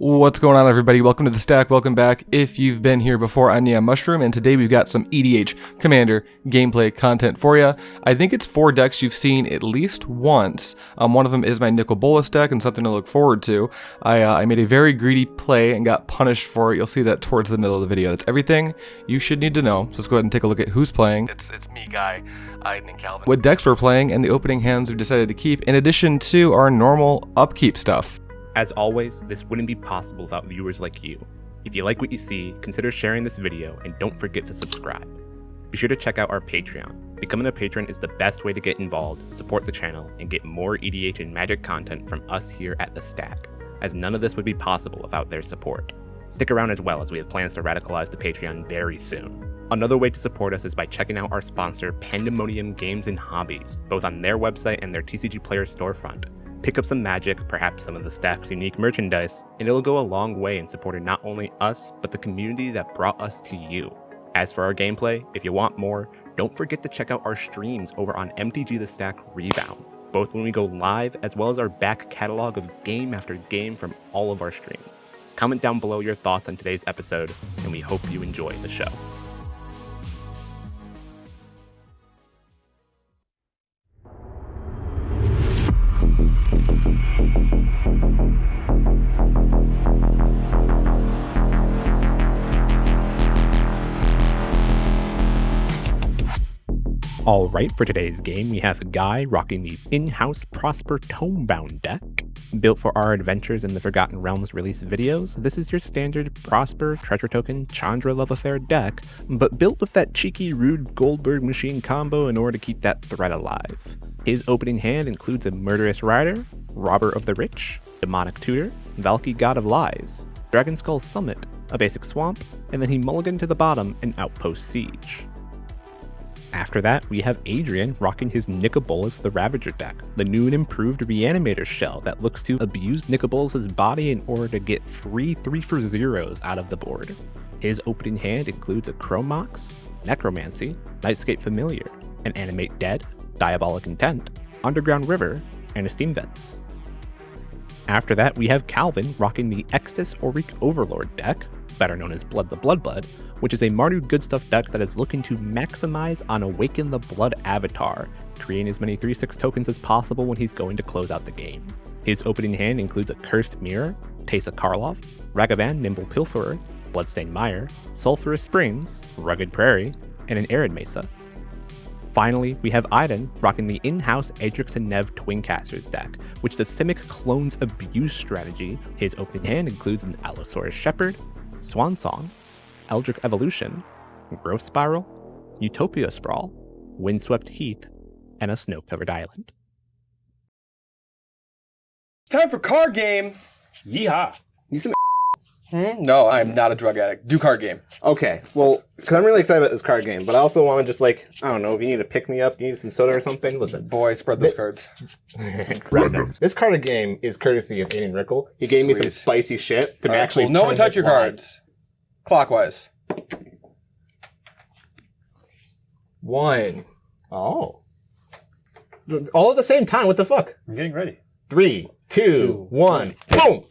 What's going on, everybody? Welcome to the stack. Welcome back. If you've been here before, I'm NeonMushroom, and today we've got some EDH Commander gameplay content for you. I think it's 4 decks you've seen at least once. One of them is my Nicol Bolas deck, and something to look forward to. I made a very greedy play and got punished for it. You'll see that towards the middle of the video. That's everything you should need to know. So let's go ahead and take a look at who's playing. It's me, Guy, Aiden, and Calvin. What decks we're playing, and the opening hands we've decided to keep, in addition to our normal upkeep stuff. As always, this wouldn't be possible without viewers like you. If you like what you see, consider sharing this video and don't forget to subscribe. Be sure to check out our Patreon. Becoming a patron is the best way to get involved, support the channel, and get more EDH and Magic content from us here at The Stack, as none of this would be possible without their support. Stick around as well, as we have plans to radicalize the Patreon very soon. Another way to support us is by checking out our sponsor, Pandemonium Games and Hobbies, both on their website and their TCG Player storefront. Pick up some Magic, perhaps some of the Stack's unique merchandise, and it'll go a long way in supporting not only us, but the community that brought us to you. As for our gameplay, if you want more, don't forget to check out our streams over on MTG The Stack Rebound, both when we go live as well as our back catalog of game after game from all of our streams. Comment down below your thoughts on today's episode, and we hope you enjoy the show. Alright, for today's game, we have Guy rocking the in-house Prosper Tomebound deck. Built for our Adventures in the Forgotten Realms release videos, this is your standard Prosper Treasure Token Chandra Love Affair deck, but built with that cheeky Rude Goldberg machine combo in order to keep that threat alive. His opening hand includes a Murderous Rider, Robber of the Rich, Demonic Tutor, Valky God of Lies, Dragon Skull Summit, a basic swamp, and then he mulliganed to the bottom an Outpost Siege. After that, we have Adrian rocking his Nicol Bolas the Ravager deck, the new and improved Reanimator shell that looks to abuse Nicol Bolas' body in order to get free 3-for-0s out of the board. His opening hand includes a Chromox, Necromancy, Nightscape Familiar, an Animate Dead, Diabolic Intent, Underground River, and a Steam Vents. After that, we have Calvin rocking the Extus Auric Overlord deck, better known as Blood the Blood, which is a Mardu Goodstuff deck that is looking to maximize on Awaken the Blood avatar, creating as many 3/6 tokens as possible when he's going to close out the game. His opening hand includes a Cursed Mirror, Teysa Karlov, Ragavan Nimble Pilferer, Bloodstained Mire, Sulphurous Springs, Rugged Prairie, and an Arid Mesa. Finally, we have Aiden rocking the in-house Adrix and Nev Twincasters deck, which is a Simic Clones Abuse strategy. His opening hand includes an Allosaurus Shepherd, Swan Song, Eldritch Evolution, Growth Spiral, Utopia Sprawl, Windswept Heath, and a Snow-Covered Island. Time for card game. Yeehaw. You some No, I'm not a drug addict. Do card game. Okay, well, because I'm really excited about this card game, but I also want to just, like, I don't know, if you need to pick me up, you need some soda or something, listen. Boy, spread those cards. This card game is courtesy of Adrian Nicol. He gave me some spicy shit to actually. Cool. No one touch your cards. Clockwise. 1. Oh. All at the same time, what the fuck? I'm getting ready. 3, 2, 1, boom!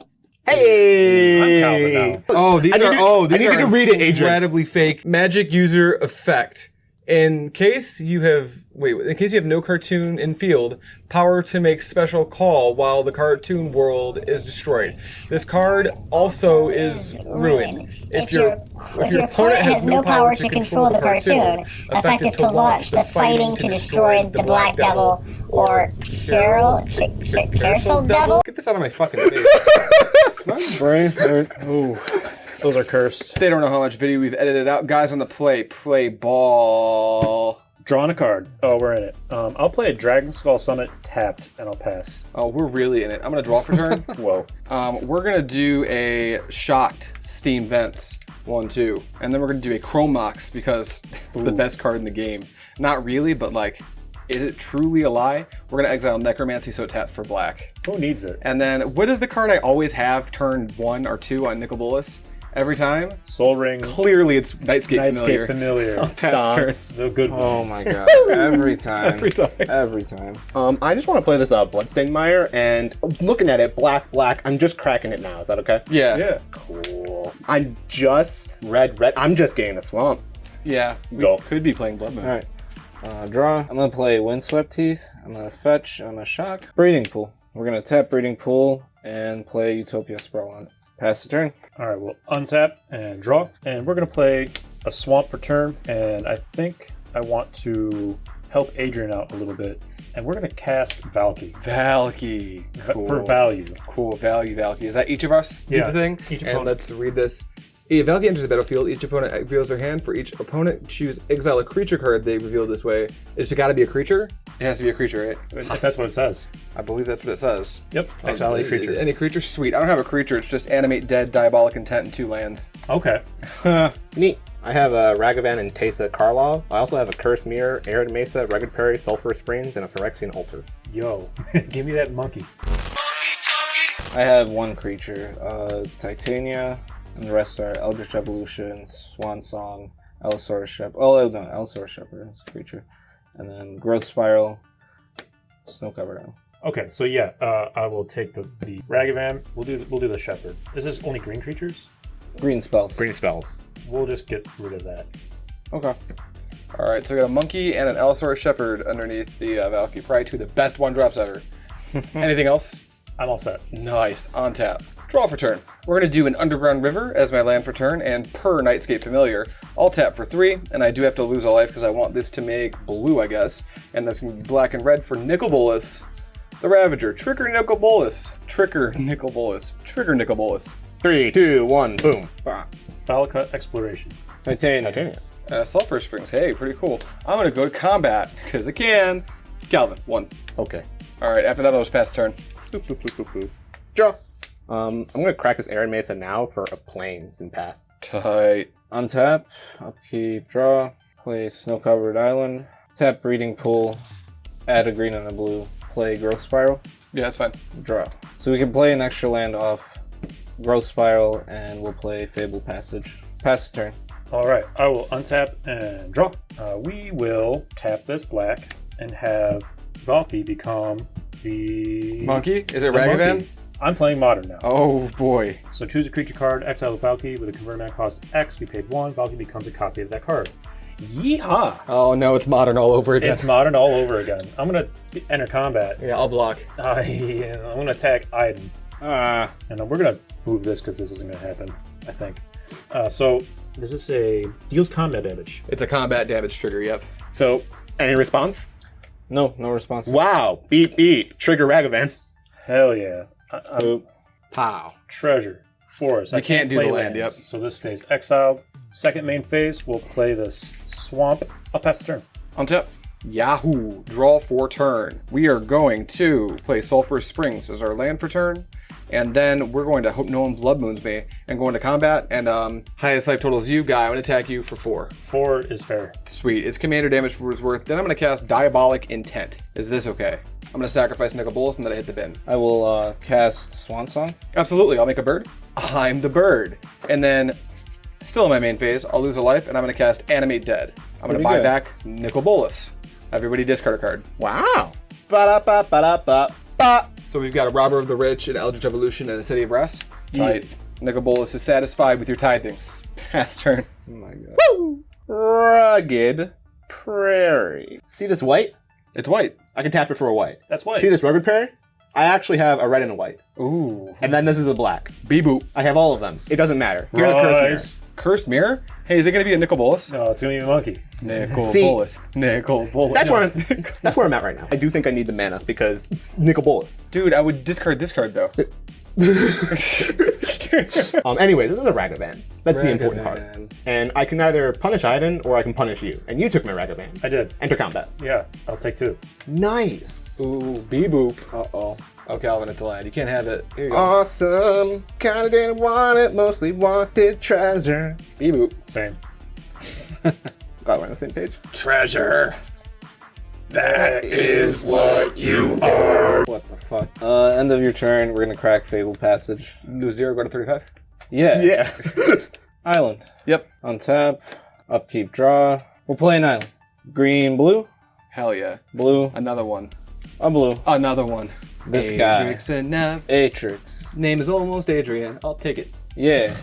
Hey! I'm Calvin now. Oh, these I need you to read it, Adrian. Incredibly fake magic user effect. In case you have no cartoon in field, power to make special call while the cartoon world is destroyed. This card also is ruin. If your opponent has no power to control the cartoon, effective to launch the fighting to destroy the Black Devil or Carousel Devil. Get this out of my fucking face. My brain hurt. Ooh, those are cursed. They don't know how much video we've edited out. Guys on the play ball. Drawing a card. Oh, we're in it. I'll play a Dragon Skull Summit tapped, and I'll pass. Oh, we're really in it. I'm gonna draw for turn. Whoa. We're gonna do a shocked Steam Vents 1-2, and then we're gonna do a Chromox because it's the best card in the game. Not really, but like, is it truly a lie? We're gonna exile Necromancy, so tap for black. Who needs it? And then, what is the card I always have turn 1 or 2 on Nicol Bolas? Every time? Soul Ring. Clearly it's Nightscape Familiar. Stonks. The good one. Oh my god. Every time. Every time. I just want to play this Bloodstained Mire, and looking at it, black. I'm just cracking it now. Is that okay? Yeah. Yeah. Cool. I'm just red. I'm just getting a swamp. Yeah. We Go. could be playing Blood Moon. Alright. Draw. I'm gonna play Windswept Teeth. I'm gonna fetch. I'm gonna shock. Breeding Pool. We're gonna tap Breeding Pool and play Utopia Sprawl on it. Pass the turn. All right, we'll untap and draw. And we're going to play a swamp for turn. And I think I want to help Adrian out a little bit. And we're going to cast Valky. Valky. Cool. For value. Cool. Valky. Is that each of us do Yeah, the thing? each and opponent. let's read this. If Valky enters the battlefield, each opponent reveals their hand. For each opponent, choose exile a creature card they reveal this way. It's got to be a creature? It has to be a creature, right? If that's what it says. I believe that's what it says. Yep. Exile a creature. Any creature? Sweet. I don't have a creature. It's just Animate, Dead, Diabolic Intent, and 2 lands. Okay. Neat. I have a Ragavan and Teysa Karlov. I also have a Curse Mirror, Arid Mesa, Rugged Prairie, Sulphurous Springs, and a Phyrexian Altar. Yo, give me that monkey. I have one creature. Titania. And the rest are Eldritch Evolution, Swan Song, Allosaurus Shepherd. Oh, no, Allosaurus Shepherd is a creature. And then Growth Spiral, Snow Covered Isle. Okay, so yeah, I will take the Ragavan. We'll do the Shepherd. Is this only green creatures? Green spells. Green spells. We'll just get rid of that. Okay. All right, so we got a monkey and an Allosaurus Shepherd underneath the Valky. Probably 2 of the best 1-drops ever. Anything else? I'm all set. Nice. On tap. Draw for turn. We're going to do an Underground River as my land for turn, and per Nightscape Familiar, I'll tap for 3, and I do have to lose a life because I want this to make blue, I guess. And that's going to be black and red for Nicol Bolas, the Ravager. Trigger Nicol Bolas. Trigger Nicol Bolas. Trigger Nicol Bolas. 3, 2, 1, boom. Valakut Exploration. Titania. Sulphur Springs. Hey, pretty cool. I'm going to go to combat because I can. Calvin, 1. Okay. All right, after that, I'll just pass turn. Boop, boop, boop, boop, boop. Draw. I'm gonna crack this Arid Mesa now for a Plains and pass. Tight. Untap. Upkeep. Draw. Play Snow Covered Island. Tap Breeding Pool. Add a green and a blue. Play Growth Spiral. Yeah, that's fine. Draw. So we can play an extra land off Growth Spiral, and we'll play Fable Passage. Pass the turn. All right, I will untap and draw. We will tap this black and have Valky become the Monkey? Is it the Ragavan? monkey. I'm playing Modern now. Oh boy. So choose a creature card, exile the Valky with a convert mana cost X. We paid 1. Valky becomes a copy of that card. Yeehaw! Oh no, it's Modern all over again. It's Modern all over again. I'm gonna enter combat. Yeah, I'll block. I'm gonna attack Iden. Ah. And we're gonna move this because this isn't gonna happen, I think. So this is a deals combat damage. It's a combat damage trigger, yep. So, any response? No response. Wow. Beep. Trigger Ragavan. Hell yeah. Boop. Pow. Treasure. Forest. You can't do the play land, lands, yep. So this stays exiled. Second main phase, we'll play this swamp. I'll pass the turn. On tap. Yahoo! Draw for turn. We are going to play Sulphurous Springs as our land for turn, and then we're going to hope no one blood moons me and go into combat. And highest life total is you, guy. I'm gonna attack you for 4. 4 is fair. Sweet. It's commander damage for what it's worth. Then I'm gonna cast Diabolic Intent. Is this okay? I'm gonna sacrifice Nicol Bolas and then I hit the bin. I will cast Swan Song. Absolutely. I'll make a bird. I'm the bird. And then, still in my main phase, I'll lose a life and I'm gonna cast Animate Dead. I'm gonna Pretty buy good. back Nicol Bolas. Everybody discard a card. Wow. Ba-da-ba-ba-da-ba-ba. So we've got a Robber of the Rich, an Eldritch Evolution, and a City of Rest. Tight. Nicol Bolas is satisfied with your tithings. Pass turn. Oh my god. Woo! Rugged Prairie. See this white? It's white. I can tap it for a white. That's white. See this Rugged Prairie? I actually have a red and a white. Ooh. And then this is a black. Beboop. I have all of them. It doesn't matter. Here's the curse mirror. Rise. Cursed Mirror? Hey, is it gonna be a Nicol Bolas? No, it's gonna be a monkey. Nicol See- Bolas. Nicol Bolas. That's where I'm at right now. I do think I need the mana because it's Nicol Bolas. Dude, I would discard this card though. Anyway, this is a Ragavan. That's the important part. Ragavan. And I can either punish Iden or I can punish you. And you took my Ragavan. I did. Enter combat. Yeah, I'll take 2. Nice. Ooh, Beboop. Uh-oh. Oh, Calvin, it's a land. You can't have it. Here you go. Awesome. Kinda didn't want it, mostly wanted treasure. Beboop. Same. Glad we're on the same page. Treasure. That is what you are. What the fuck? End of your turn. We're gonna crack Fable Passage. Lose 0, go to 35. Yeah. Yeah. Island. Yep. Untap. Upkeep, draw. We're playing island. Green, blue. Hell yeah. Blue. Another one. A blue. Another one. This guy. Adrix and Nav. Adrix. Name is almost Adrian. I'll take it. Yeah.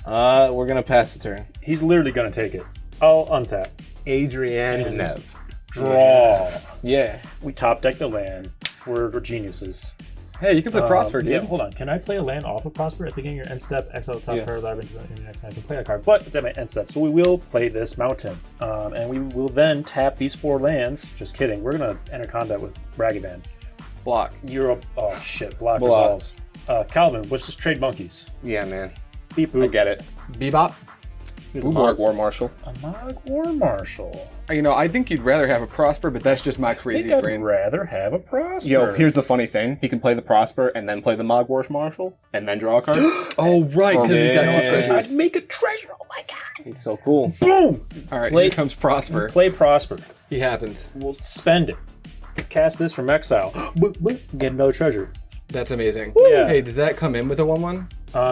We're gonna pass the turn. He's literally gonna take it. I'll untap. Adrian Nev. Draw. Yeah. We top deck the land. We're geniuses. Hey, you can play Prosper, dude. Yeah, hold on. Can I play a land off of Prosper at the beginning of your end step? Exile the top Yes. card, library, and the next time I can play that card. But it's at my end step, so we will play this mountain. And we will then tap these 4 lands. Just kidding. We're gonna enter combat with Ragavan. Block. Europe. Oh shit. Block Block. resolves. Calvin, let's just trade monkeys. Yeah, man. Beep I boop. get it. Bebop. Mark War Marshal. A Mog War Marshal. You know, I think you'd rather have a Prosper, but that's just my I crazy think I'd brain. rather have a Prosper. Yo, here's the funny thing. He can play the Prosper and then play the Mog War Marshal and then draw a card. Oh, right, because he's got 2 Yeah. treasures. I'd make a treasure. Oh my god. He's so cool. Boom. All right, Play- here comes Prosper. Play Prosper. He happens. We'll spend it. Cast this from exile. Get another treasure. That's amazing. Yeah. Hey, does that come in with a 1/1?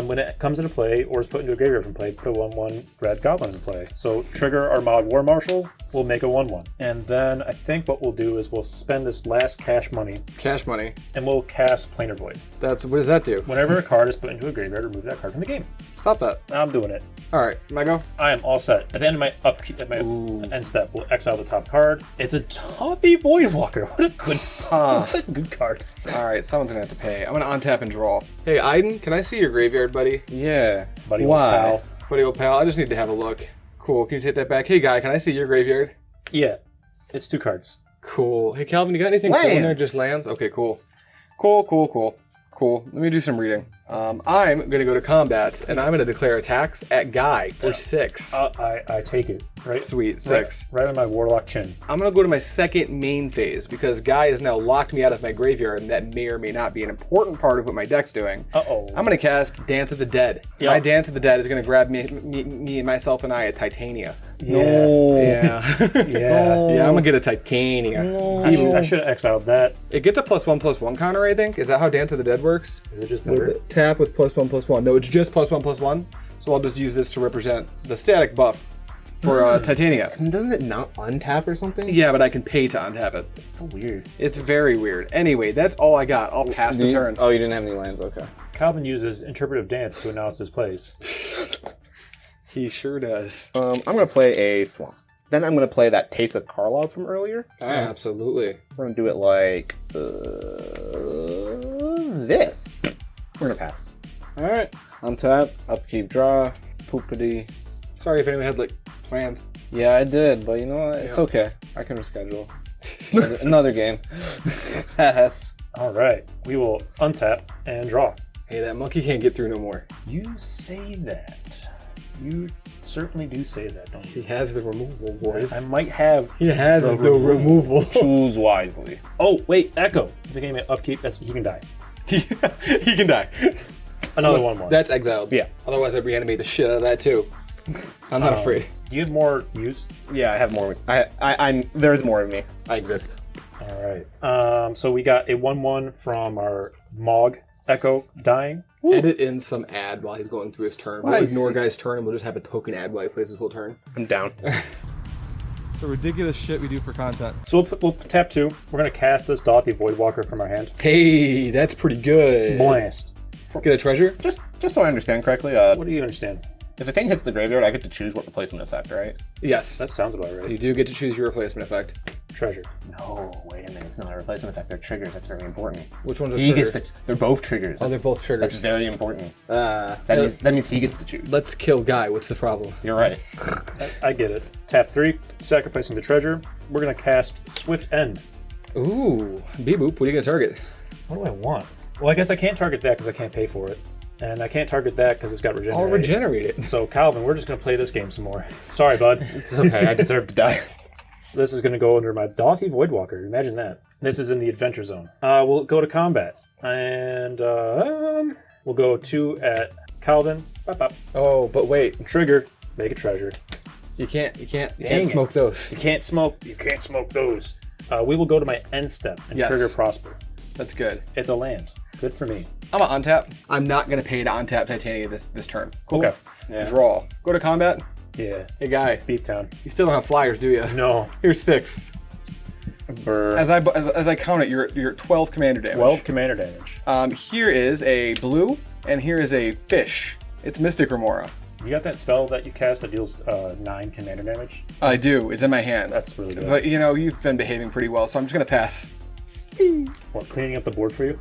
When it comes into play or is put into a graveyard from play, put a 1/1 red goblin in play. So trigger our Mod War Marshal, we'll make a 1/1. And then I think what we'll do is we'll spend this last cash money Cash money. and we'll cast Planar Void. What does that do? Whenever a card is put into a graveyard, remove that card from the game. Stop that. I'm doing it. All right, my go. I am all set. At the end of my upkeep, at my end step, we'll exile the top card. It's a Toffee Voidwalker. What a good card. All right, someone's gonna have to pay. I'm gonna untap and draw. Hey, Aiden, can I see your graveyard, buddy? Yeah. Buddy, old Why? pal. Buddy, old pal, I just need to have a look. Cool. Can you take that back? Hey, guy, can I see your graveyard? Yeah, it's 2 cards. Cool. Hey, Calvin, you got anything cool in there? Lands. Just lands? Okay, cool. Cool. Let me do some reading. I'm gonna go to combat, and I'm gonna declare attacks at Guy for 6. I take it. Right. Sweet, 6. Right on my Warlock chin. I'm gonna go to my second main phase because Guy has now locked me out of my graveyard, and that may or may not be an important part of what my deck's doing. Uh-oh. I'm gonna cast Dance of the Dead. Yep. My Dance of the Dead is gonna grab me and myself and I a Titania. Yeah. Yeah. Yeah. Yeah, I'm gonna get a Titania. I should have exiled that. It gets a +1/+1 counter, I think. Is that how Dance of the Dead works? Is it just better? Tap with +1/+1. No, it's just +1/+1. So I'll just use this to represent the static buff for Titania. Doesn't it not untap or something? Yeah, but I can pay to untap it. It's so weird. It's very weird. Anyway, that's all I got. I'll pass the turn. Oh, you didn't have any lands? Okay. Calvin uses interpretive dance to announce his plays. He sure does. I'm gonna play a Swamp. Then I'm gonna play that Taste of Karlov from earlier. Absolutely. We're gonna do it like this. We're gonna pass. Alright. Untap, upkeep, draw, poopity. Sorry if anyone had like plans. Yeah, I did, but you know what? It's okay. I can reschedule. Another game. Pass. All right. We will untap and draw. Hey, that monkey can't get through no more. You say that. You certainly do say that, don't you? He has the removal, boys. I might have. He has the removal. Choose wisely. Oh, wait. Echo. The game at upkeep. He can die. He can die. Another 1/1. That's exiled. Yeah. Otherwise, I'd reanimate the shit out of that too. I'm not afraid. Do you have more use? Yeah, I have more. I'm. There's more of me. I exist. All right. So we got a 1/1 from our Mog Echo dying. Edit in some ad while he's going through his turn. We'll Spicy. ignore Guy's turn and we'll just have a token ad while he plays his whole turn. I'm down. The ridiculous shit we do for content. So we'll tap 2. We're going to cast this Daughty Voidwalker from our hand. Hey, that's pretty good. Blast. Get a treasure? just so I understand correctly, What do you understand? if a thing hits the graveyard, I get to choose what replacement effect, right? Yes. That sounds about right. You do get to choose your replacement effect. Treasure. No, wait a minute. It's not a replacement effect. They're triggers. That's very important. Which one's a He trigger? gets to. They're both triggers. Oh, they're both triggers. That's very important. Ah. That means he gets to choose. Let's kill Guy. What's the problem? You're right. I get it. Tap 3, sacrificing the treasure. We're going to cast Swift End. Ooh. Beep-boop. What are you going to target? What do I want? Well, I guess I can't target that because I can't pay for it. And I can't target that because it's got regenerate. I'll regenerate it. So, Calvin, we're just going to play this game some more. Sorry, bud. It's okay. I deserve to die. This is going to go under my Daughty Voidwalker. Imagine that. This is in the Adventure Zone. We'll go to combat. And we'll go 2 at Calvin. Bop, bop. Oh, but wait. Trigger. Make a treasure. You can't Dang it. smoke those. You can't smoke those. We will go to my end step and Yes. trigger Prosper. That's good. It's a land. Good for me. I'm gonna untap. I'm not gonna pay to untap Titania this turn. Cool. Okay. Yeah. Draw. Go to combat. Yeah. Hey guy, Beep town. you still don't have flyers, do you? No. Here's 6. Brr. As I count it, you're at 12 commander damage. 12 commander damage. Here is a blue, and here is a fish. It's Mystic Remora. You got that spell that you cast that deals 9 commander damage? I do. It's in my hand. That's really good. But you know, you've been behaving pretty well, so I'm just gonna pass. What, cleaning up the board for you?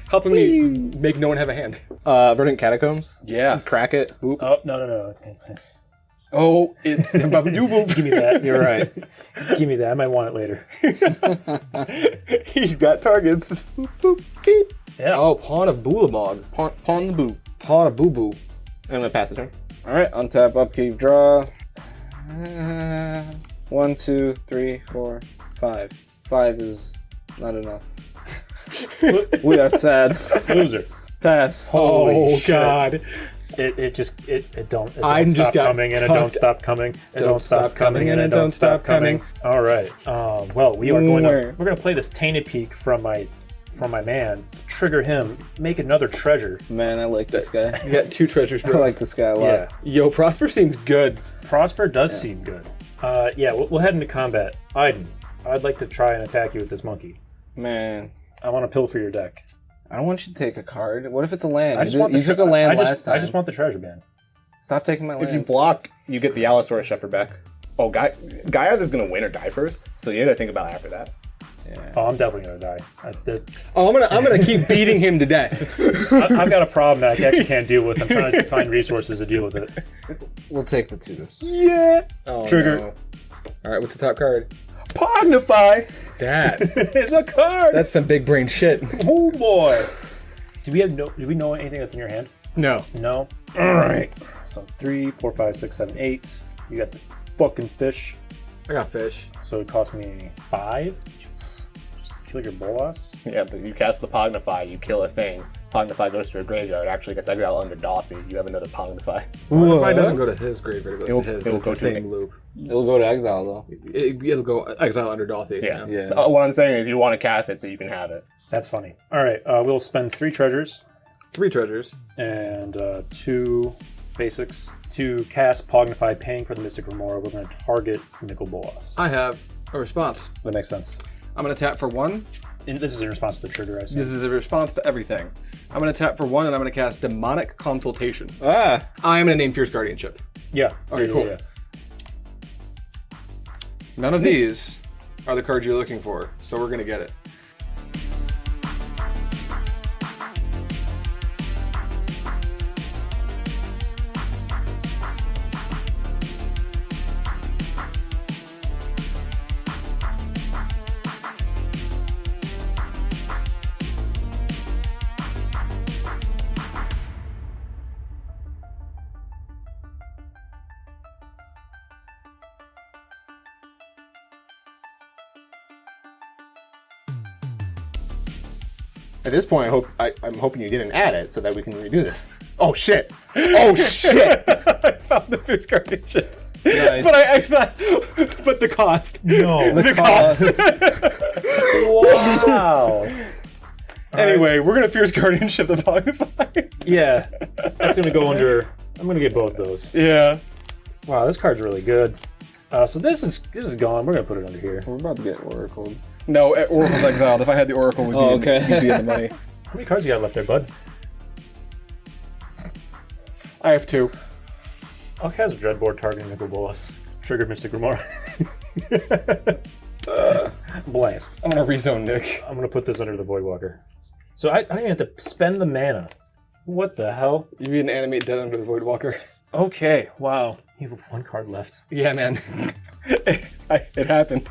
Helping me make no one have a hand. Verdant Catacombs. Yeah. Crack it. Oop. Oh, no. Oh, it's Give me that. You're right. Give me that. I might want it later. you got targets. Boop, boop, beep. Yeah. Oh, Pawn of Boolamog. Pawn the boo. Pawn of Boo Boo. I'm gonna pass the turn. All right, untap, upkeep, draw. 1, 2, 3, 4, 5. 5 is not enough. We are sad. Loser. Pass. Holy shit. God. It don't I just stop got coming and it caught. don't stop coming. It don't stop coming and it don't stop coming. All right. Well, we're gonna play this Tainted Peak from my man. Trigger him. Make another treasure. Man, I like this guy. You got 2 treasures, I bro. like this guy a lot. Yeah. Yo, Prosper seems good. Prosper does seem good. Yeah. We'll head into combat. Aiden, I'd like to try and attack you with this monkey. Man, I want to pilfer your deck. I don't want you to take a card. What if it's a land? I just want the you took a land I just, last time. I just want the treasure, man. Stop taking my land. If you block, you get the Allosaurus Shepherd back. Oh, Gaia is gonna win or die first, so you gotta think about after that. Yeah. Oh, I'm definitely gonna die. Oh, I'm gonna keep beating him to death. I've got a problem that I actually can't deal with. I'm trying to find resources to deal with it. We'll take the 2 this time. Yeah. Oh, Trigger. no. All right, what's the top card? Pognify. That. It's a card. That's some big brain shit. Oh boy. Do we know anything that's in your hand? No. No. All right. So 3, 4, 5, 6, 7, 8. You got the fucking fish. I got fish. So it cost me 5 just to kill your Bolas. Yeah, but you cast the Pognify, you kill a thing. Pognify goes to a graveyard, actually gets exiled under Dothy. You have another Pognify. If I doesn't go to his graveyard, it goes to his. It'll It's the go to same me. loop. It'll go to exile though. It'll go exile under Dothy. Yeah. Yeah. What I'm saying is you want to cast it so you can have it. That's funny. All right. We'll spend 3 treasures 3 treasures. and 2 basics to cast Pognify, paying for the Mystic Remora. We're going to target Nicol Bolas. I have a response. That makes sense. I'm gonna tap for 1. And this is in response to the trigger, I assume. This is a response to everything. I'm gonna tap for 1, and I'm gonna cast Demonic Consultation. Ah. I'm gonna name Fierce Guardianship. Yeah. Okay, yeah, cool. yeah. None of these are the cards you're looking for, so we're gonna get it. At this point, I'm hoping you didn't add it so that we can redo this. Oh shit! Oh shit! I found the Fierce Guardianship. Nice. But I exiled. But the cost. No. The cost. Wow. Anyway, we're gonna Fierce Guardianship the Magnify. Yeah. That's going to go under... I'm going to get both those. Yeah. Wow, this card's really good. So this is gone. We're going to put it under here. We're about to get Oracle. No, Oracle's exiled. If I had the Oracle, we'd be, okay. we'd be in the money. How many cards you got left there, bud? I have 2. I'll cast Dreadboard targeting Nicol Bolas. Trigger Mystic Remora. Blast. I'm gonna rezone Nick. I'm going to put this under the Voidwalker. So I don't even have to spend the mana. What the hell? You'd be an animate dead under the Voidwalker. Okay, wow. You have 1 card left. Yeah, man. It happened.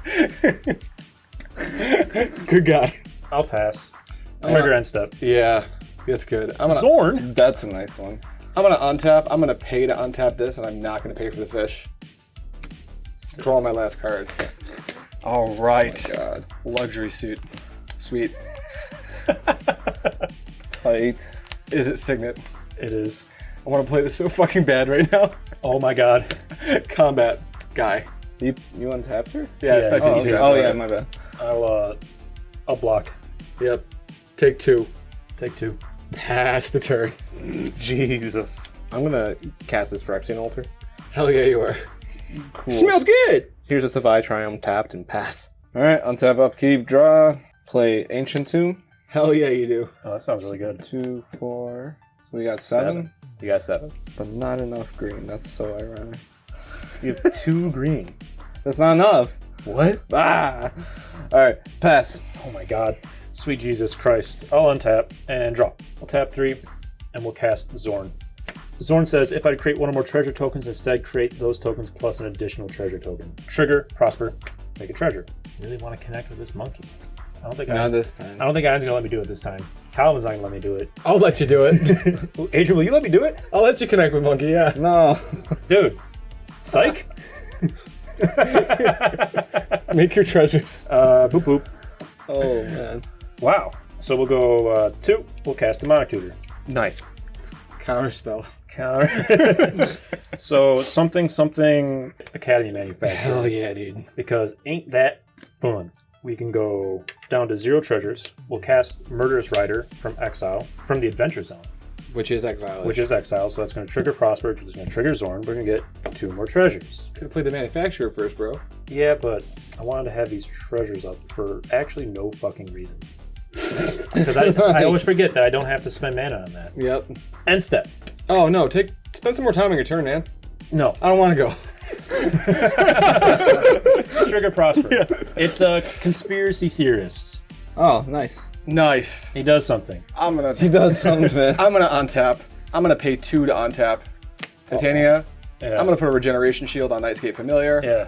Good guy. I'll pass. Trigger end step. Yeah, that's good. I'm gonna Zorn? That's a nice one. untap. I'm gonna pay to untap this, and I'm not gonna pay for the fish. Draw my last card. All right. Oh God. Luxury suit. Sweet. Tight. Is it Signet? It is. I want to play this so fucking bad right now. Oh my god. Combat guy. You untapped her? Yeah. Yeah. I Oh, think okay. Oh yeah, my bad. I'll block. Yep. Take 2. Take 2. Pass the turn. Jesus. I'm gonna cast this Phyrexian Altar. Hell yeah, you are. Cool. Smells good! Here's a Savai Triumph tapped and pass. Alright, untap, upkeep, draw. Play Ancient Tomb. Hell yeah, you do. Oh, that sounds really good. 2, 4. So we got 7. You got 7. But not enough green. That's so ironic. You have 2 green. That's not enough. What? Ah! Alright, pass. Oh my god. Sweet Jesus Christ. I'll untap and draw. We'll tap 3 and we'll cast Zorn. Zorn says, if I create one or more treasure tokens, instead create those tokens plus an additional treasure token. Trigger, prosper, make a treasure. Really want to connect with this monkey. I don't think Not this time. I don't think Ian's gonna let me do it this time. Calvin's not gonna let me do it. I'll let you do it. Adrian, will you let me do it? I'll let you connect with Monkey, yeah. No. Dude. Psych? Make your treasures. Boop boop. Oh, man. Wow. So we'll go 2. We'll cast Demonic Tutor. Nice. Counterspell. Counter. So something Academy Manufacturer. Hell yeah, dude. Because ain't that fun. We can go down to 0 treasures. We'll cast Murderous Rider from Exile, from the Adventure Zone, Which is exile. which is Exile, so that's going to trigger Prosper, which is going to trigger Zorn. We're going to get 2 more treasures. Could have played the manufacturer first, bro. Yeah, but I wanted to have these treasures up for actually no fucking reason. Because I always forget that I don't have to spend mana on that. Yep. End step. Oh no, spend some more time on your turn, man. No. I don't want to go. Trigger Prosper. Yeah. It's a conspiracy theorist. Oh, nice. Nice. He does something. He does something. I'm gonna untap. I'm gonna pay 2 to untap. Titania. Yeah. I'm gonna put a regeneration shield on Nightscape Familiar. Yeah.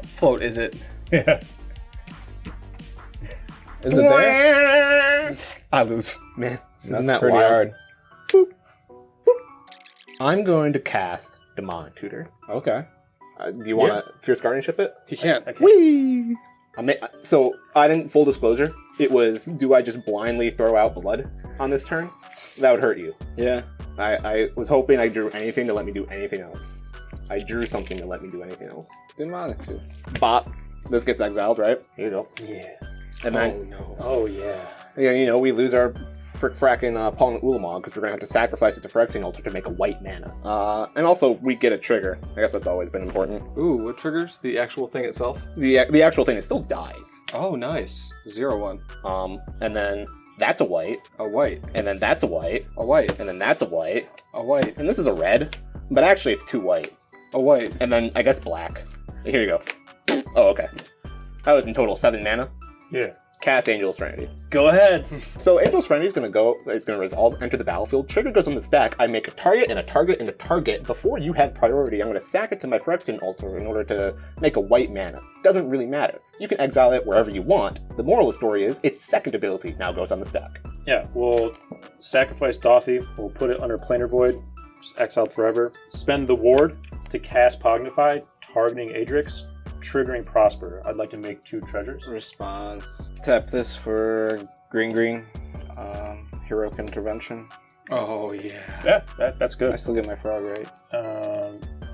Float, is it? Yeah. Is it there? I lose. Man, Isn't that wild? I'm going to cast Demonic Tutor. Okay. Do you want to Fierce Guardianship it? He can't. Whee! So, I didn't, full disclosure, it was, do I just blindly throw out blood on this turn? That would hurt you. Yeah. I was hoping I drew anything to let me do anything else. I drew something to let me do anything else. Demonic too. Bop. This gets exiled, right? Here you go. Yeah. And then, no. Oh, yeah. we lose our fracking Pollen Ulamog because we're going to have to sacrifice it to Phyrexian Altar to make a white mana. And also, we get a trigger. I guess that's always been important. Ooh, what triggers? The actual thing itself? The actual thing, it still dies. Oh, nice. 0/1. And then that's a white. A white. And then that's a white. A white. And then that's a white. A white. And this is a red. But actually, it's 2 white. A white. And then, I guess, black. Here you go. Oh, okay. That was in total 7 mana. Yeah. Cast Angel's Serenity. Go ahead. So Angel's Serenity is going to go, it's going to resolve, enter the battlefield. Trigger goes on the stack. I make a target and a target and a target. Before you have priority, I'm going to sack it to my Phyrexian Altar in order to make a white mana. Doesn't really matter. You can exile it wherever you want. The moral of the story is, its second ability now goes on the stack. Yeah, we'll sacrifice Dothy. We'll put it under Planar Void. Just exiled forever. Spend the ward to cast Pognify, targeting Adrix, triggering Prosper. I'd like to make 2 treasures. Response. Tap this for green. Heroic Intervention. Oh, yeah. Yeah, that's I good. still get my frog, right?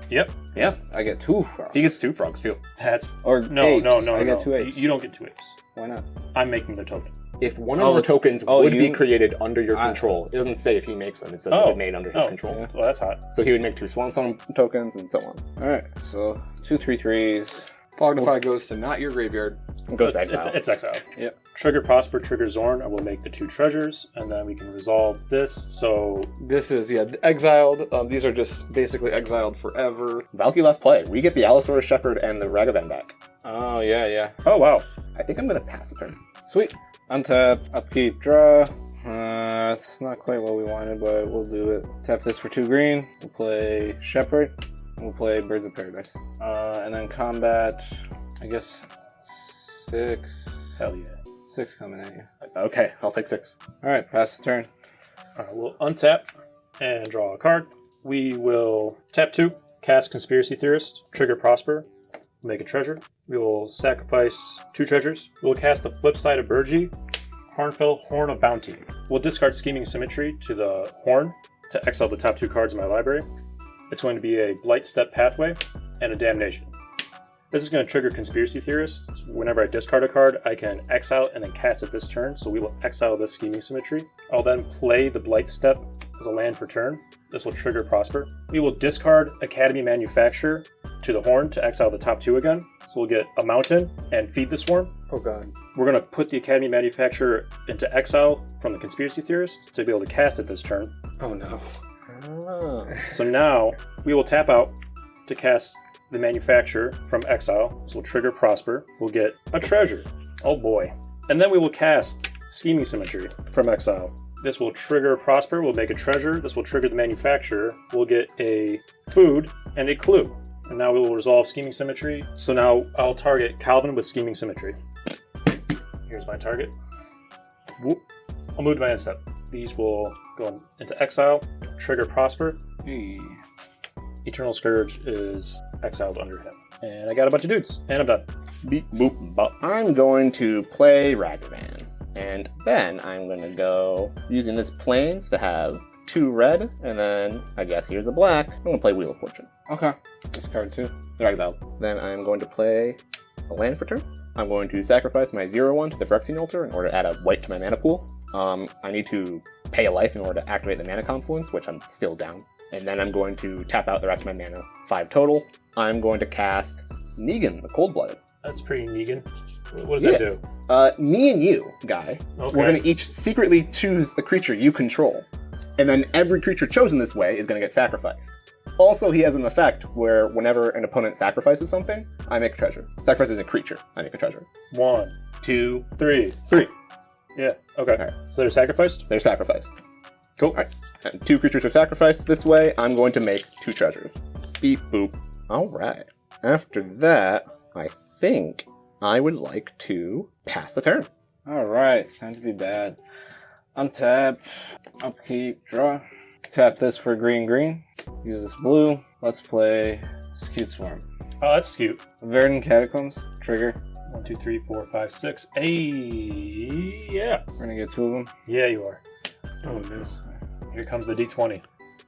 Yep. Yeah. I get 2 frogs. He gets 2 frogs, too. That's Or no. apes. I I get 2 apes. You don't get 2 apes. Why not? I'm making the token. If one of your tokens oh, would be you- created under your control, it doesn't say if he makes them, it says if it's made under his control. Yeah. Well, that's hot. So he would make 2 Swan Song tokens and so on. Alright, so 2 3/3s. Pognify goes to not your graveyard. It goes to exile. It's exile. Yep. Trigger Prosper, trigger Zorn. I will make the 2 treasures, and then we can resolve this. So This is, exiled. These are just basically exiled forever. Valky left play. We get the Allosaurus Shepherd and the Ragavan back. Oh, yeah. oh wow. I think I'm going to pass a turn. Sweet. Untap, upkeep, draw. It's not quite what we wanted, but we'll do it. Tap this for 2 green. We'll play Shepherd. We'll play Birds of Paradise. And then combat, I guess 6. Hell yeah. 6 coming at you. Okay, I'll take 6. Alright, pass the turn. Alright, we'll untap and draw a card. We will tap 2, cast Conspiracy Theorist, trigger Prosper, make a treasure. We will sacrifice 2 treasures. We will cast the flip side of Burgi, Hornfell, Horn of Bounty. We'll discard Scheming Symmetry to the Horn to exile the top 2 cards in my library. It's going to be a Blight Step Pathway and a Damnation. This is going to trigger Conspiracy Theorist. So whenever I discard a card, I can exile and then cast it this turn. So we will exile this Scheming Symmetry. I'll then play the Blight Step as a land for turn. This will trigger Prosper. We will discard Academy Manufacturer to the Horn to exile the top 2 again. So we'll get a Mountain and Feed the Swarm. Oh god. We're going to put the Academy Manufacturer into exile from the Conspiracy Theorist to be able to cast it this turn. Oh no. Oh. So now we will tap out to cast the Manufacturer from exile. So we'll trigger Prosper. We'll get a treasure. Oh boy. And then we will cast Scheming Symmetry from exile. This will trigger Prosper. We'll make a treasure. This will trigger the Manufacturer. We'll get a food and a clue. And now we will resolve Scheming Symmetry. So now I'll target Calvin with Scheming Symmetry. Here's my target. Whoop. I'll move to my end step. These will go into exile, trigger Prosper. Hey. Eternal Scourge is exiled under him. And I got a bunch of dudes, and I'm done. Beep, boop, bop. I'm going to play Ragavan. And then I'm going to go using this plains to have 2 red, and then I guess here's a black. I'm going to play Wheel of Fortune. Okay. Discard 2. They're exiled. Then I'm going to play a land for turn. I'm going to sacrifice my 0/1 to the Phyrexian Altar in order to add a white to my mana pool. I need to pay a life in order to activate the Mana Confluence, which I'm still down. And then I'm going to tap out the rest of my mana, 5 total. I'm going to cast Negan, the Cold-Blooded. That's pretty Negan. What does that do? Me and you, Guy, Okay. we're going to each secretly choose a creature you control. And then every creature chosen this way is going to get sacrificed. Also, he has an effect where whenever an opponent sacrifices something, I make a treasure. Sacrifices a creature, I make a treasure. 1, 2, 3. 3. Yeah, okay. Alright. So they're sacrificed? They're sacrificed. Cool. Alright. And 2 creatures are sacrificed this way. I'm going to make 2 treasures. Beep, boop. Alright. After that, I think I would like to pass the turn. Alright, time to be bad. Untap, upkeep, draw. Tap this for green. Use this blue. Let's play Skewed Swarm. Oh, that's cute. Verdant Catacombs, trigger. 1, 2, 3, 4, 5, 6. Hey, yeah. We're gonna get 2 of them. Yeah, you are. Oh no. Here comes the D20.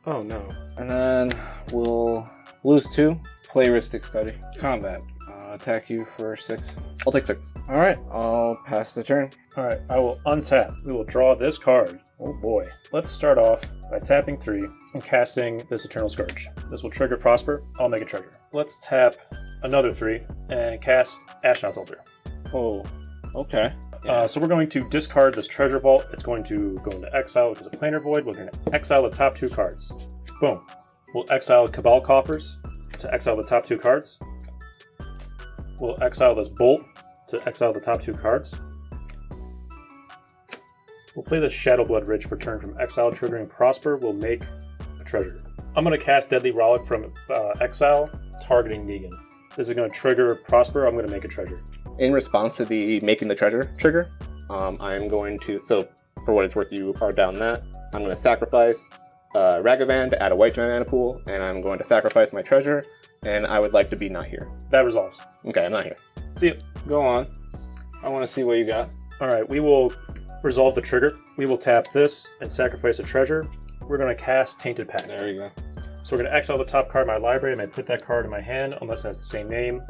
Oh no. And then we'll lose 2. Play Rhystic Study. Combat. Attack you for 6. I'll take 6. Alright, I'll pass the turn. All right, I will untap. We will draw this card. Oh boy. Let's start off by tapping 3 and casting this Eternal Scourge. This will trigger Prosper. I'll make a treasure. Let's tap another 3 and cast Ashnod's Altar. Oh, okay. So we're going to discard this Treasure Vault. It's going to go into exile, which is a Planar Void. We're going to exile the top 2 cards. Boom. We'll exile Cabal Coffers to exile the top 2 cards. We'll exile this Bolt to exile the top 2 cards. We'll play this Shadowblood Ridge for turn from exile, triggering Prosper. We'll make a treasure. I'm going to cast Deadly Rollick from exile, targeting Negan. This is going to trigger Prosper. I'm going to make a treasure. In response to the making the treasure trigger, I'm going to, so for what it's worth, you are down that. I'm going to sacrifice Ragavan to add a white to my mana pool, and I'm going to sacrifice my treasure, and I would like to be not here. That resolves. Okay, I'm not here. See ya. Go on. I want to see what you got. All right, we will resolve the trigger. We will tap this and sacrifice a treasure. We're going to cast Tainted Pact. There you go. So we're going to exile the top card of my library, and I put that card in my hand unless it has the same name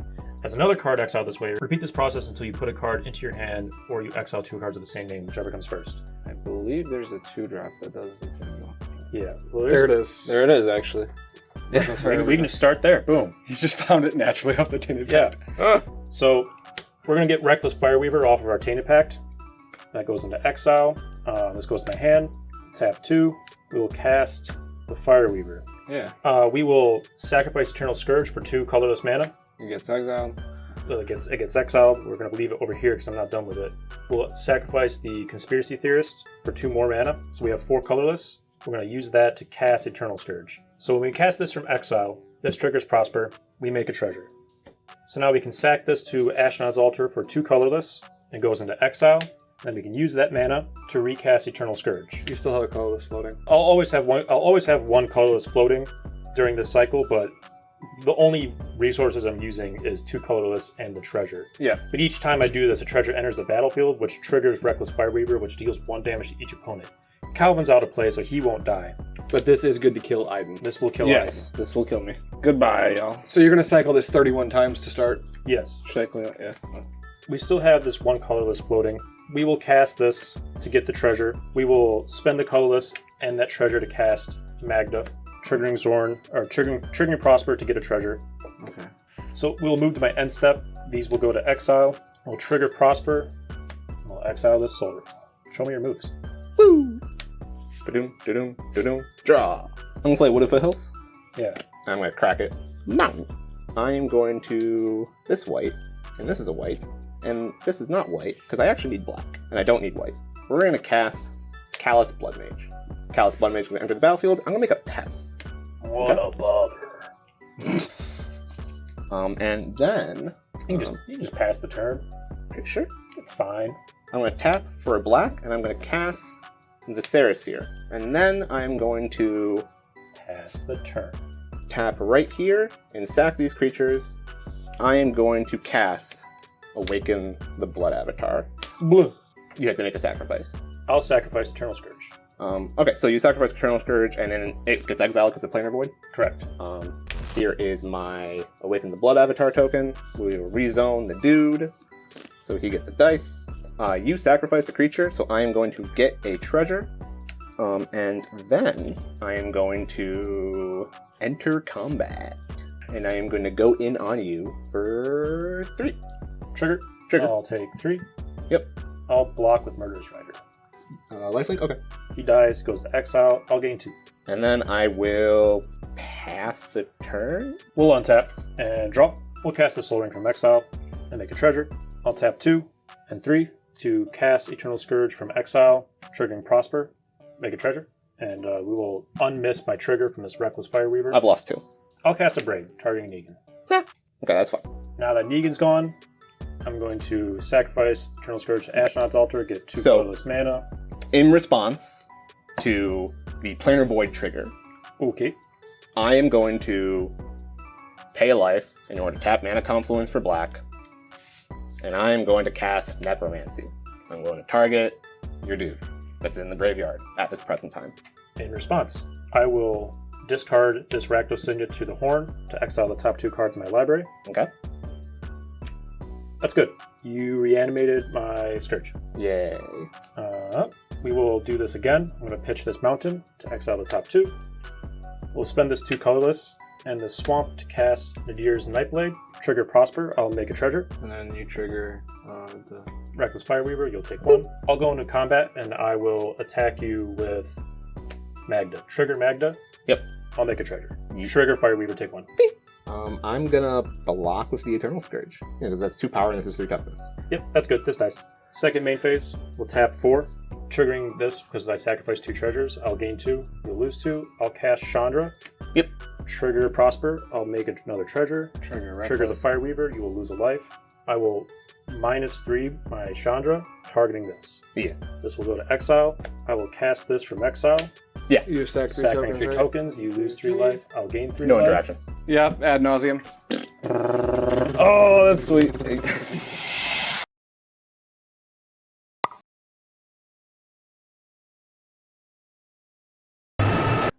as another card exiled this way. Repeat this process until you put a card into your hand or you exile 2 cards of the same name, whichever comes first. I believe there's a 2-drop that does the thing. Yeah. Well, There it is. There it is, actually. We can just start there. Boom. He's just found it naturally off the Tainted Yeah. Pact. So we're going to get Reckless Fireweaver off of our Tainted Pact. That goes into exile. This goes to my hand. Tap 2. We will cast the Fireweaver. Yeah. We will sacrifice Eternal Scourge for 2 colorless mana. It gets exiled. It gets exiled. We're going to leave it over here because I'm not done with it. We'll sacrifice the Conspiracy Theorist for 2 more mana. So we have 4 colorless. We're going to use that to cast Eternal Scourge. So when we cast this from exile, this triggers Prosper. We make a treasure. So now we can sack this to Ashnod's Altar for 2 colorless. It goes into exile. Then we can use that mana to recast Eternal Scourge. You still have a colorless floating. I'll always have one colorless floating during this cycle, but the only resources I'm using is 2 colorless and the treasure. Yeah. But each time I do this, a treasure enters the battlefield, which triggers Reckless Fireweaver, which deals 1 damage to each opponent. Calvin's out of play, so he won't die. But this is good to kill Iden. This will kill Yes, this will kill me. Goodbye, y'all. So you're going to cycle this 31 times to start? Iden. Yes. Should I clean up? Yeah. We still have this one colorless floating. We will cast this to get the treasure. We will spend the colorless and that treasure to cast Magda, triggering Zorn, or triggering Prosper to get a treasure. Okay. So we will move to my end step. These will go to exile. We'll trigger Prosper. We'll exile this soul. Show me your moves. Woo! Da-doom, da-doom, da-doom. Draw. I'm gonna play Wood of Foothills. Yeah. I'm going to crack it. Mountain. I am going to this white, and this is a white, and this is not white, because I actually need black, and I don't need white. We're going to cast Callous Blood Mage. Callous Blood Mage is going to enter the battlefield. I'm going to make a Pest. What a bother. And then... You can just pass the turn. Okay, sure. It's fine. I'm going to tap for a black, and I'm going to cast the Cereseer. And then I'm going to Pass the turn. tap right here and sack these creatures. I am going to cast Awaken the Blood Avatar. Blue. You have to make a sacrifice. I'll sacrifice Eternal Scourge. Okay, so you sacrifice Eternal Scourge, and then it gets exiled because of Planar Void. Correct. Here is my Awaken the Blood Avatar token. We will rezone the dude, so he gets a dice. You sacrifice the creature, so I am going to get a treasure. And then I am going to enter combat. And I am going to go in on you for 3. Trigger. Trigger. I'll take 3. Yep. I'll block with Murderous Rider. Lifelink? Okay. He dies, goes to exile. I'll gain 2. And then I will pass the turn. We'll untap and draw. We'll cast the Soul Ring from exile and make a treasure. I'll tap 2 and 3 to cast Eternal Scourge from exile, triggering Prosper, make a treasure. And we will unmiss my trigger from this Reckless Fireweaver. I've lost 2. I'll cast a Braid, targeting Negan. Yeah. Okay, that's fine. Now that Negan's gone, I'm going to sacrifice Eternal Scourge to Ashnod's Altar, get 2 So- colorless mana. In response to the Planar Void trigger, Okay. I am going to pay a life in order to tap Mana Confluence for black. And I am going to cast Necromancy. I'm going to target your dude that's in the graveyard at this present time. In response, I will discard this Rakdos Signet to the Horn to exile the top 2 cards in my library. Okay? That's good. You reanimated my Scourge. Yay. We will do this again. I'm going to pitch this Mountain to exile the top 2. We'll spend this 2 colorless and the Swamp to cast Nadir's Nightblade. Trigger Prosper. I'll make a treasure. And then you trigger the... Reckless Fireweaver. You'll take 1. I'll go into combat and I will attack you with Magda. Trigger Magda. Yep. I'll make a treasure. Trigger Fireweaver. Take 1. I'm gonna block with the Eternal Scourge. Yeah, because that's 2 power and this is 3 toughness. Yep, that's good. This dice. Second main phase, we'll tap 4. Triggering this because I sacrificed 2 treasures. I'll gain 2. You'll lose 2. I'll cast Chandra. Yep. Trigger Prosper. I'll make another treasure. Trigger the Fireweaver. You will lose a life. I will -3 my Chandra, targeting this. Yeah. This will go to exile. I will cast this from exile. Yeah. You just sack 3 Sacking tokens, 3 right? tokens. You lose 3 life. I'll gain 3 No life. interaction. Yep, ad nauseum. Oh, that's sweet.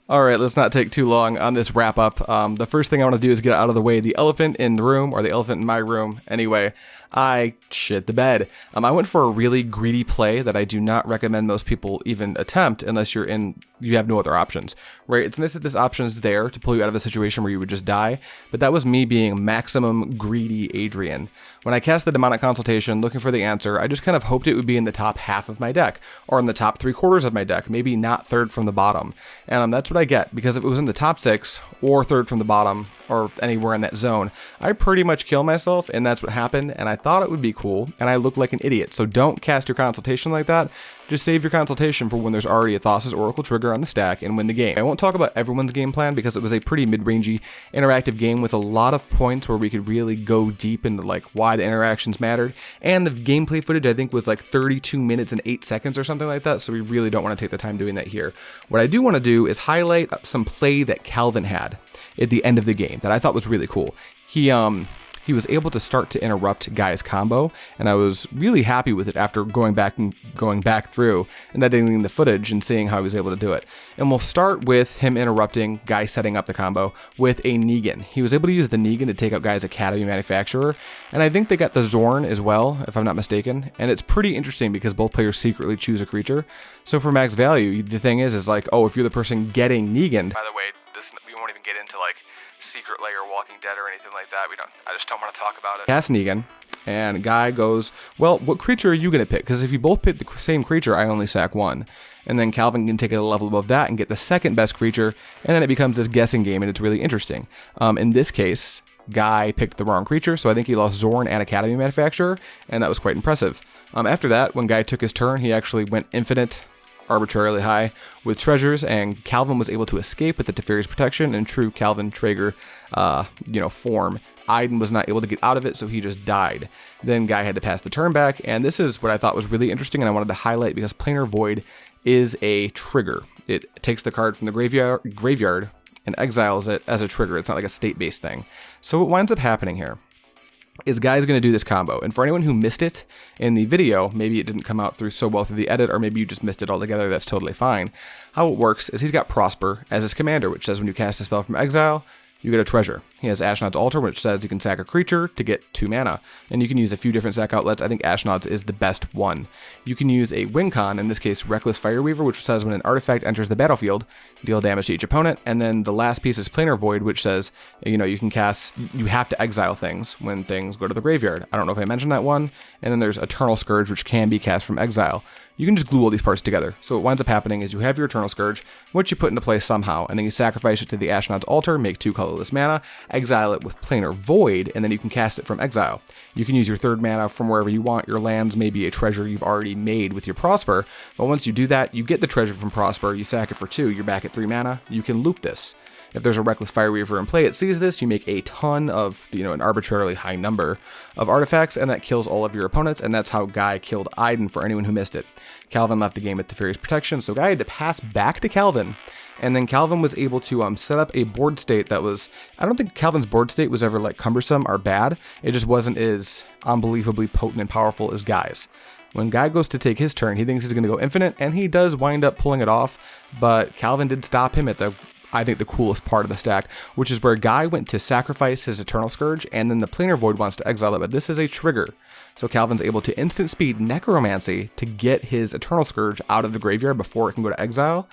All right, let's not take too long on this wrap up. The first thing I want to do is get out of the way the elephant in the room, or the elephant in my room. Anyway, I shit the bed. I went for a really greedy play that I do not recommend most people even attempt unless you have no other options, right? It's nice that this option is there to pull you out of a situation where you would just die, but that was me being maximum greedy Adrian. When I cast the Demonic Consultation looking for the answer, I just kind of hoped it would be in the top half of my deck, or in the top 3/4 of my deck, maybe not third from the bottom. And that's what I get, because if it was in the top 6, or third from the bottom, or anywhere in that zone, I pretty much kill myself, and that's what happened, and I thought it would be cool, and I looked like an idiot. So don't cast your Consultation like that. Just save your Consultation for when there's already a Thassa's Oracle trigger on the stack and win the game. I won't talk about everyone's game plan because it was a pretty mid-rangey interactive game with a lot of points where we could really go deep into like why the interactions mattered. And the gameplay footage I think was like 32 minutes and 8 seconds or something like that, so we really don't want to take the time doing that here. What I do want to do is highlight some play that Calvin had at the end of the game that I thought was really cool. he was able to start to interrupt Guy's combo, and I was really happy with it after going back through and editing the footage and seeing how he was able to do it. And we'll start with him interrupting Guy setting up the combo with a Negan. He was able to use the Negan to take out Guy's Academy Manufacturer, and I think they got the Zorn as well, if I'm not mistaken, and it's pretty interesting because both players secretly choose a creature. So for max value, the thing is like, oh, if you're the person getting Negan, by the way, we won't even get into like Secret Lair, Walking Dead, or anything like that. I just don't want to talk about it. Cast Negan, and Guy goes, well, what creature are you going to pick? Because if you both pick the same creature, I only sack one. And then Calvin can take it a level above that and get the second best creature, and then it becomes this guessing game, and it's really interesting. In this case, Guy picked the wrong creature, so I think he lost Zorn and Academy Manufacturer, and that was quite impressive. After that, when Guy took his turn, he actually went infinite, arbitrarily high with treasures, and Calvin was able to escape with the Teferi's protection in true Calvin TTrgr form. Aiden was not able to get out of it, so he just died. Then Guy had to pass the turn back, and this is what I thought was really interesting and I wanted to highlight because Planar Void is a trigger. It takes the card from the graveyard and exiles it as a trigger. It's not like a state-based thing. So what winds up happening here is Guy's going to do this combo, and for anyone who missed it in the video, maybe it didn't come out so well through the edit, or maybe you just missed it altogether, that's totally fine. How it works is he's got Prosper as his commander, which says when you cast a spell from exile, you get a treasure. He has Ashnod's Altar, which says you can sack a creature to get 2 mana, and you can use a few different sack outlets. I think Ashnod's is the best one. You can use a win con, in this case Reckless Fireweaver, which says when an artifact enters the battlefield, deal damage to each opponent, and then the last piece is Planar Void, which says, you have to exile things when things go to the graveyard. I don't know if I mentioned that one. And then there's Eternal Scourge, which can be cast from exile. You can just glue all these parts together. So what winds up happening is you have your Eternal Scourge, which you put into place somehow, and then you sacrifice it to the Ashnod's Altar, make 2 colorless mana, exile it with Planar Void, and then you can cast it from exile. You can use your 3rd mana from wherever you want. Your lands may be a treasure you've already made with your Prosper, but once you do that, you get the treasure from Prosper, you sack it for 2, you're back at 3 mana, you can loop this. If there's a Reckless Fireweaver in play, it sees this, you make a ton of, an arbitrarily high number of artifacts, and that kills all of your opponents, and that's how Guy killed Aiden for anyone who missed it. Calvin left the game with Teferi's protection, so Guy had to pass back to Calvin, and then Calvin was able to set up a board state that was, I don't think Calvin's board state was ever like cumbersome or bad, it just wasn't as unbelievably potent and powerful as Guy's. When Guy goes to take his turn, he thinks he's going to go infinite, and he does wind up pulling it off, but Calvin did stop him at I think the coolest part of the stack, which is where Guy went to sacrifice his Eternal Scourge, and then the Planar Void wants to exile it, but this is a trigger. So Calvin's able to instant speed Necromancy to get his Eternal Scourge out of the graveyard before it can go to exile.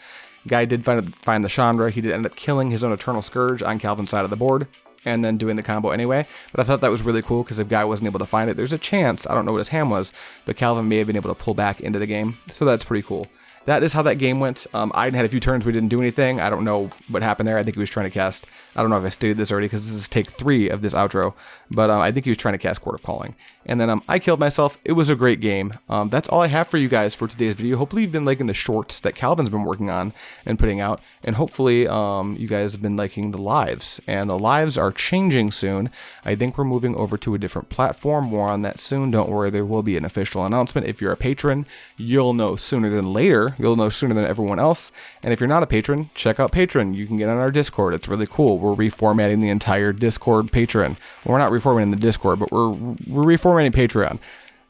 Guy did find the Chandra. He did end up killing his own Eternal Scourge on Calvin's side of the board, and then doing the combo anyway. But I thought that was really cool because if Guy wasn't able to find it, there's a chance, I don't know what his hand was, but Calvin may have been able to pull back into the game. So that's pretty cool. That is how that game went. Aiden had a few turns we didn't do anything. I don't know what happened there. I think he was trying to cast, I don't know if I stated this already because this is take 3 of this outro, but I think he was trying to cast Court of Calling. And then I killed myself. It was a great game. That's all I have for you guys for today's video. Hopefully you've been liking the shorts that Calvin's been working on and putting out, and hopefully you guys have been liking the lives. And the lives are changing soon. I think we're moving over to a different platform. More on that soon. Don't worry, there will be an official announcement. If you're a patron, you'll know sooner than later. You'll know sooner than everyone else. And if you're not a patron, check out Patreon. You can get on our Discord. It's really cool. We're reformatting the entire Discord Patreon. Well, we're not reformatting the Discord, but we're reformatting Patreon.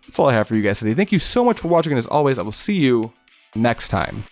That's all I have for you guys today. Thank you so much for watching, and as always, I will see you next time.